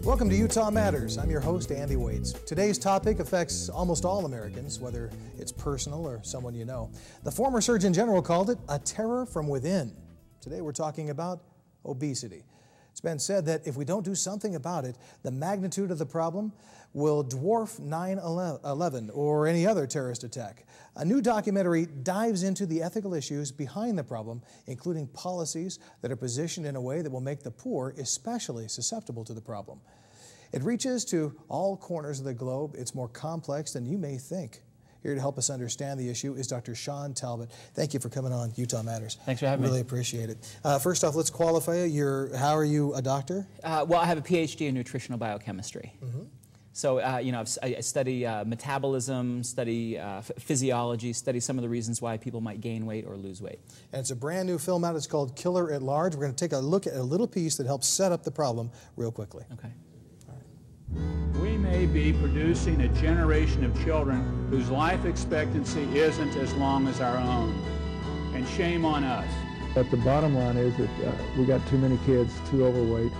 Welcome to Utah Matters. I'm your host, Andy Waits. Today's topic affects almost all Americans, whether it's personal or someone you know. The former Surgeon General called it a terror from within. Today we're talking about obesity. It's been said that if we don't do something about it, the magnitude of the problem will dwarf 9/11 or any other terrorist attack. A new documentary dives into the ethical issues behind the problem, including policies that are positioned in a way that will make the poor especially susceptible to the problem. It reaches to all corners of the globe. It's more complex than you may think. Here to help us understand the issue is Dr. Shawn Talbott. Thank you for coming on Utah Matters. Thanks for having me. Really appreciate it. First off, let's qualify you. How are you a doctor? Well, I have a PhD in nutritional biochemistry. Mm-hmm. So, I study metabolism, study physiology, study some of the reasons why people might gain weight or lose weight. And it's a brand new film out. It's called Killer at Large. We're going to take a look at a little piece that helps set up the problem real quickly. Okay. We may be producing a generation of children whose life expectancy isn't as long as our own. And shame on us. But the bottom line is that we got too many kids, too overweight,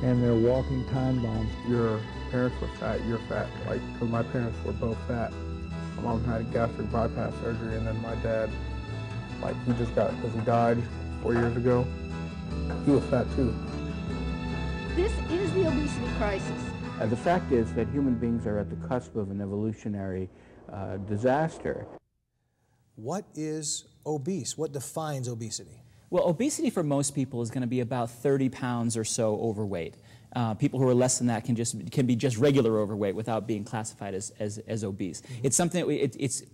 and they're walking time bombs. Your parents were fat, you're fat. Like, because my parents were both fat. My mom had a gastric bypass surgery, and then my dad, he just got, because he died 4 years ago, he was fat too. This is the obesity crisis. The fact is that human beings are at the cusp of an evolutionary disaster. What is obese? What defines obesity? Well, obesity for most people is going to be about 30 pounds or so overweight. People who are less than that can be just regular overweight without being classified as obese. Mm-hmm. It's something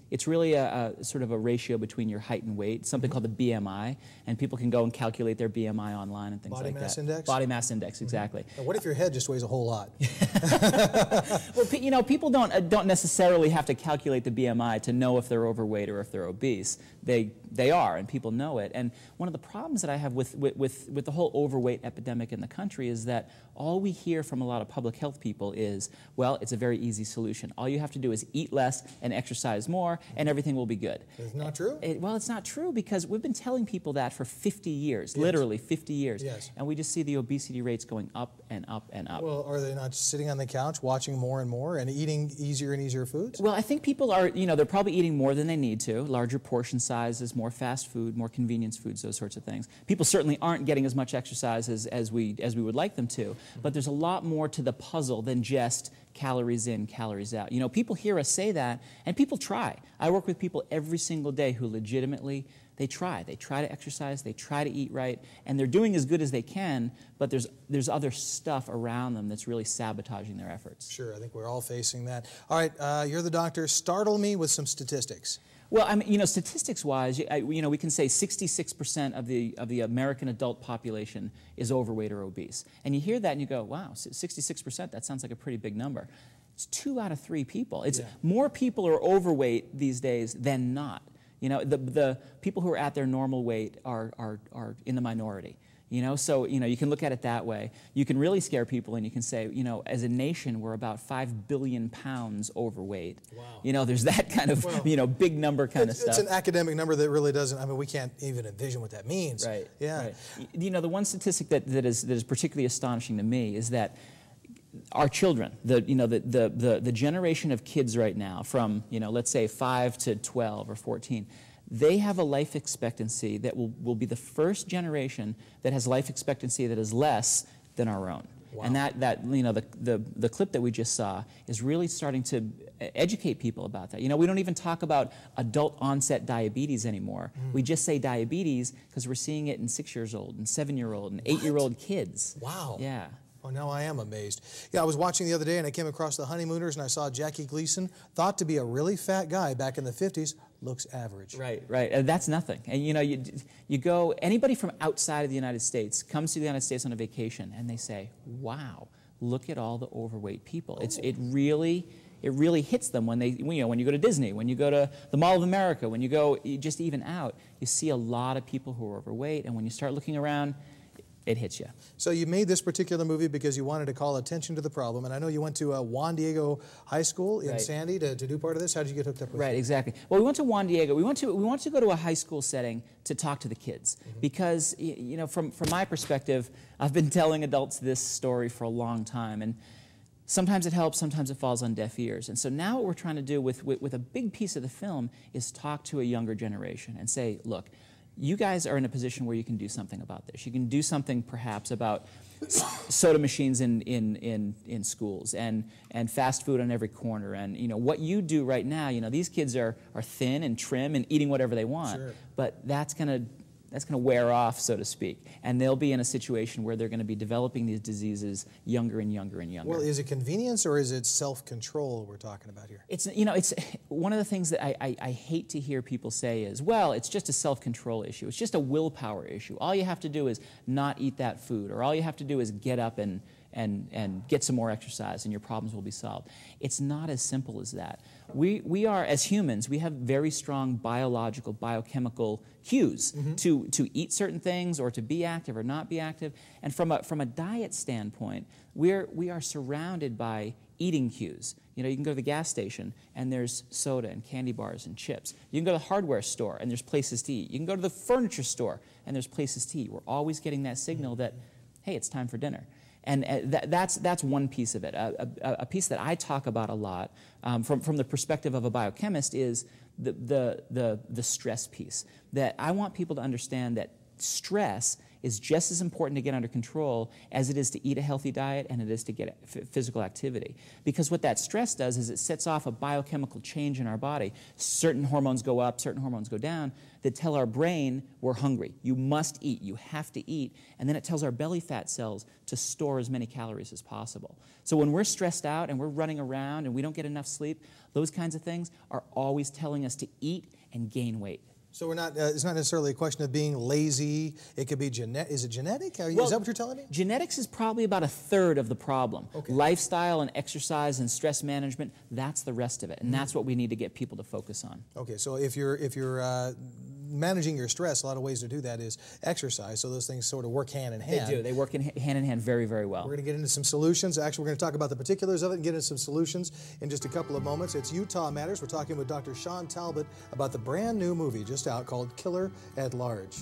it's really a sort of a ratio between your height and weight, something called the BMI, and people can go and calculate their BMI online and things like that. Body mass index? Body mass index, exactly. Mm-hmm. And what if your head just weighs a whole lot? Well, people don't necessarily have to calculate the BMI to know if they're overweight or if they're obese. They are, and people know it. And one of the problems that I have with the whole overweight epidemic in the country is that all we hear from a lot of public health people is, well, it's a very easy solution. All you have to do is eat less and exercise more, and everything will be good. It's not true? Well, it's not true, because we've been telling people that for 50 years, yes. Literally 50 years. Yes. And we just see the obesity rates going up and up and up. Well, are they not sitting on the couch watching more and more and eating easier and easier foods? Well, I think people are, they're probably eating more than they need to, larger portion sizes, more fast food, more convenience foods, those sorts of things. People certainly aren't getting as much exercise as we would like them to, but there's a lot more to the puzzle than just calories in, calories out. People hear us say that, and people try. I work with people every single day who legitimately, they try. They try to exercise, they try to eat right, and they're doing as good as they can, but there's other stuff around them that's really sabotaging their efforts. Sure, I think we're all facing that. All right, you're the doctor. Startle me with some statistics. Well, statistics-wise, we can say 66% of the American adult population is overweight or obese. And you hear that and you go, wow, 66%, that sounds like a pretty big number. It's 2 out of 3 people. It's more people are overweight these days than not. The people who are at their normal weight are in the minority. So you can look at it that way. You can really scare people, and you can say, as a nation, we're about 5 billion pounds overweight. Wow. There's that kind of, big number kind of stuff. It's an academic number that really doesn't, we can't even envision what that means. Right. Yeah. Right. The one statistic that is particularly astonishing to me is that our children, the generation of kids right now from, let's say 5 to 12 or 14, they have a life expectancy that will be the first generation that has life expectancy that is less than our own. Wow. And the clip that we just saw is really starting to educate people about that. We don't even talk about adult onset diabetes anymore. We just say diabetes because we're seeing it in 6-year-old and 7-year-old and 8-year-old kids. Wow. Yeah. Oh, now I am amazed. Yeah, I was watching the other day and I came across The Honeymooners and I saw Jackie Gleason, thought to be a really fat guy back in the 50s, looks average. Right, right. And that's nothing. And you go, anybody from outside of the United States comes to the United States on a vacation and they say, wow, look at all the overweight people. Oh. It really hits them when when you go to Disney, when you go to the Mall of America, when you go just even out, you see a lot of people who are overweight, and when you start looking around, it hits you. So you made this particular movie because you wanted to call attention to the problem, and I know you went to Juan Diego High School in Sandy to do part of this. How did you get hooked up with Right, exactly. Well, we went to Juan Diego. We want to go to a high school setting to talk to the kids because, you know, from my perspective, I've been telling adults this story for a long time, and sometimes it helps, sometimes it falls on deaf ears. And so now what we're trying to do with a big piece of the film is talk to a younger generation and say, look, you guys are in a position where you can do something about this. You can do something perhaps about soda machines in schools and fast food on every corner. And you know what you do right now, you know, these kids are thin and trim and eating whatever they want. Sure. But that's gonna wear off, so to speak. And they'll be in a situation where they're going to be developing these diseases younger and younger and younger. Well, is it convenience or is it self-control we're talking about here? It's, you know, it's one of the things that I hate to hear people say is, well, it's just a self-control issue. It's just a willpower issue. All you have to do is not eat that food, or all you have to do is get up and get some more exercise and your problems will be solved. It's not as simple as that. We are, as humans, we have very strong biological, biochemical cues to eat certain things or to be active or not be active. And from a diet standpoint, we are surrounded by eating cues. You know, you can go to the gas station and there's soda and candy bars and chips. You can go to the hardware store and there's places to eat. You can go to the furniture store and there's places to eat. We're always getting that signal that, hey, it's time for dinner. And that's one piece of it. A piece that I talk about a lot from the perspective of a biochemist is the stress piece. That I want people to understand that stress is just as important to get under control as it is to eat a healthy diet and it is to get physical activity. Because what that stress does is it sets off a biochemical change in our body. Certain hormones go up, certain hormones go down, that tell our brain we're hungry. You must eat, you have to eat. And then it tells our belly fat cells to store as many calories as possible. So when we're stressed out and we're running around and we don't get enough sleep, those kinds of things are always telling us to eat and gain weight. So we're not, it's not necessarily a question of being lazy. It could be genetic. Is it genetic? Is that what you're telling me? Genetics is probably about a third of the problem. Okay. Lifestyle and exercise and stress management, that's the rest of it. And that's what we need to get people to focus on. Okay, so if you're managing your stress, a lot of ways to do that is exercise. So those things sort of work hand in hand. They do. They work hand in hand very, very well. We're going to get into some solutions. Actually, we're going to talk about the particulars of it and get into some solutions in just a couple of moments. It's Utah Matters. We're talking with Dr. Shawn Talbott about the brand new movie just out called Killer at Large.